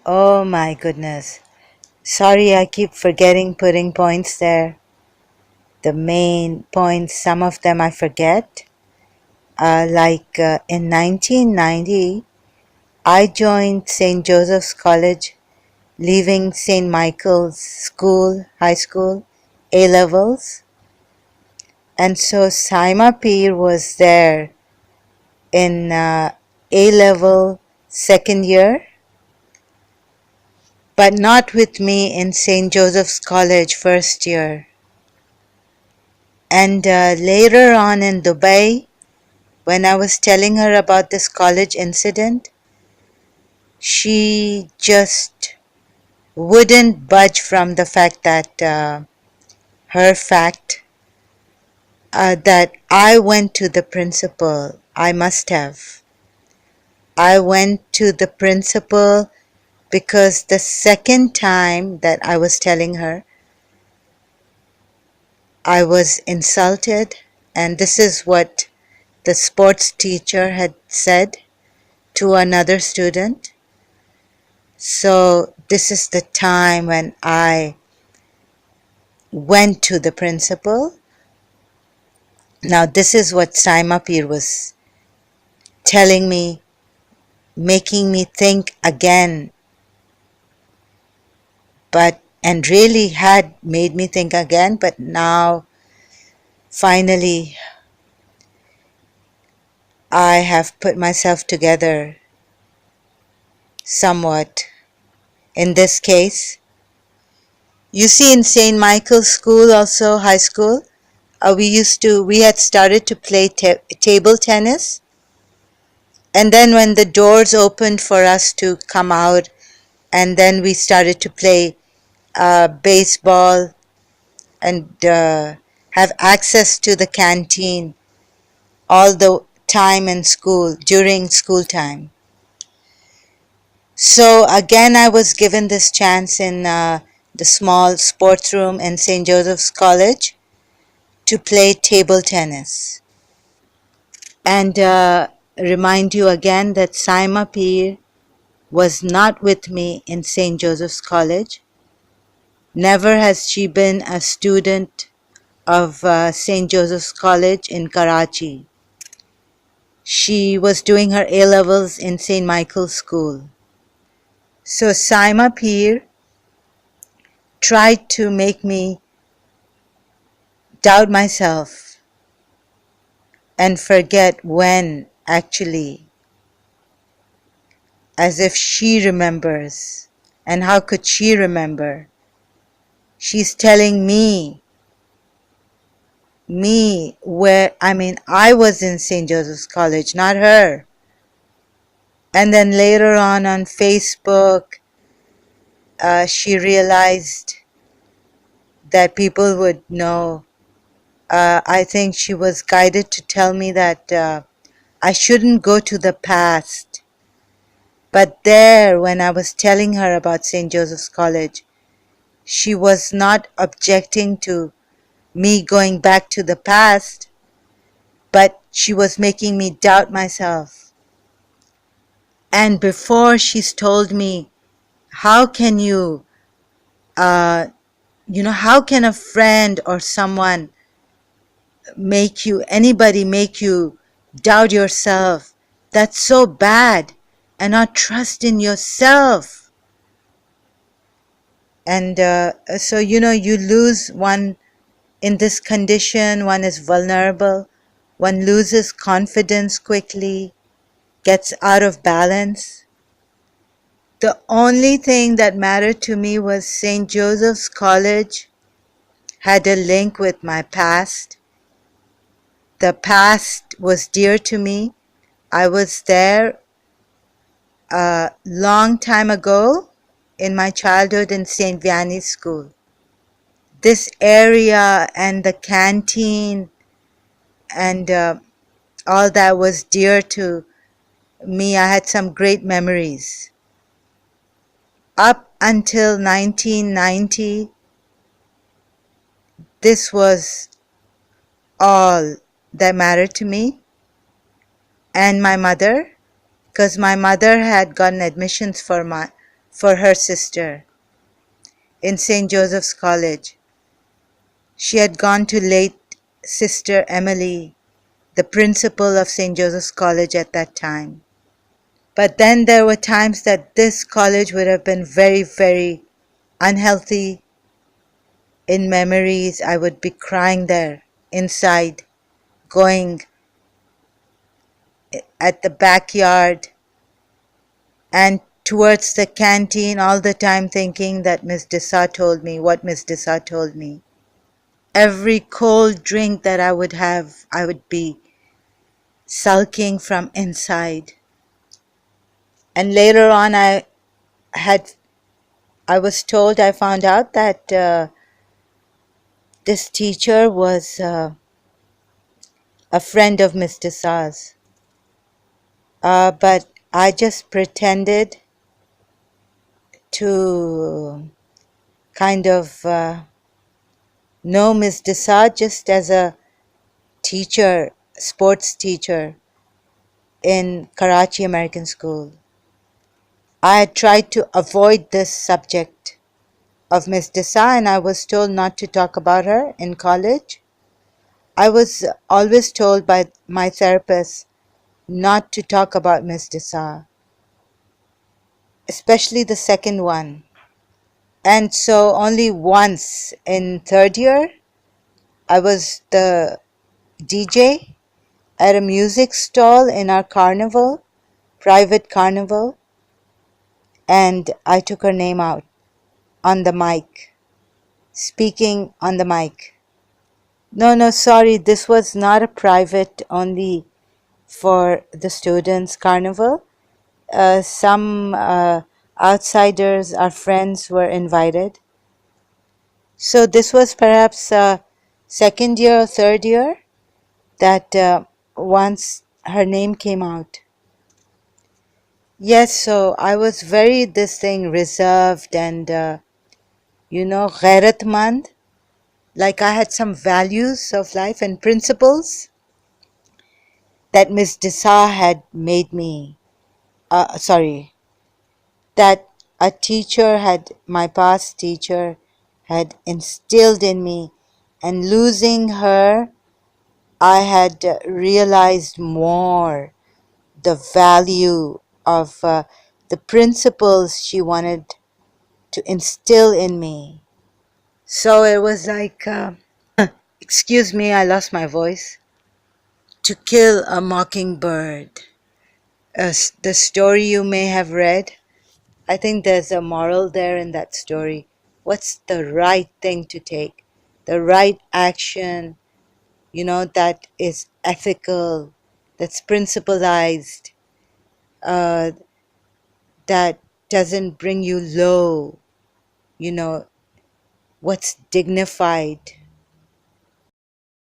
Oh my goodness. Sorry, I keep forgetting putting points there. The main points, some of them I forget. In 1990, I joined St. Joseph's College, leaving St. Michael's School, high school, A levels. And so Saima Peer was there in A level second year, but not with me in St. Joseph's College first year. And later on in Dubai, when I was telling her about this college incident, she just wouldn't budge from the fact that her fact that I went to the principal. I must have. I went to the principal because the second time that I was telling her, I was insulted, and this is what the sports teacher had said to another student. So this is the time when I went to the principal. Now this is what Saima Peer was telling me, making me think again, and really had made me think again, but now finally I have put myself together somewhat. In this case, you see, in St. Michael's School, also high school, we had started to play table tennis, and then when the doors opened for us to come out, and then we started to play baseball and have access to the canteen all the time in school, during school time. So again, I was given this chance in the small sports room in St. Joseph's College to play table tennis. And remind you again that Saima Peer was not with me in St. Joseph's College. Never has she been a student of St. Joseph's College in Karachi. She was doing her A levels in St. Michael's School. So Saima Peer tried to make me doubt myself and forget when, actually, as if she remembers. And how could she remember? She's telling me, I was in St. Joseph's College, not her. And then later on Facebook, she realized that people would know. I think she was guided to tell me that I shouldn't go to the past. But there, when I was telling her about St. Joseph's College, she was not objecting to me going back to the past, but she was making me doubt myself. And before she's told me, how can how can a friend or someone anybody make you doubt yourself? That's so bad, and not trust in yourself. And so, you lose one in this condition, one is vulnerable, one loses confidence quickly, gets out of balance. The only thing that mattered to me was St. Joseph's College had a link with my past. The past was dear to me. I was there a long time ago in my childhood in St. Vianney's School. This area and the canteen and all that was dear to me. I had some great memories. Up until 1990, this was all that mattered to me. And my mother, because my mother had gotten admissions for for her sister in St. Joseph's College. She had gone to late Sister Emily, the principal of St. Joseph's College at that time. But then there were times that this college would have been very, very unhealthy in memories. I would be crying there inside, going at the backyard and towards the canteen all the time, thinking that Miss Dessa told me what Miss Dessa told me. Every cold drink that I would have, I would be sulking from inside. And later on, had I was told, I found out that this teacher was a friend of Mr. Sa's. But I just pretended to kind of know Miss Dessa just as a teacher, sports teacher in Karachi American School. I had tried to avoid this subject of Miss Dessa, and I was told not to talk about her in college. I was always told by my therapist not to talk about Miss Dessa, especially the second one. And so only once in third year, I was the DJ at a music stall in our carnival, private carnival, and I took her name out on the mic, speaking on the mic. No, sorry, this was not a private only for the students' carnival. Some outsiders, our friends, were invited. So this was perhaps second year or third year that once her name came out. Yes, so I was very this thing reserved and ghairatmand, like I had some values of life and principles that Miss Dessa had made me. That a teacher had, my past teacher, had instilled in me, and losing her, I had realized more the value of the principles she wanted to instill in me. So it was like, excuse me, I lost my voice. To Kill a Mockingbird. The story you may have read. I think there's a moral there in that story. What's the right thing to take? The right action, that is ethical, that's principlized, uh, that doesn't bring you low, what's dignified.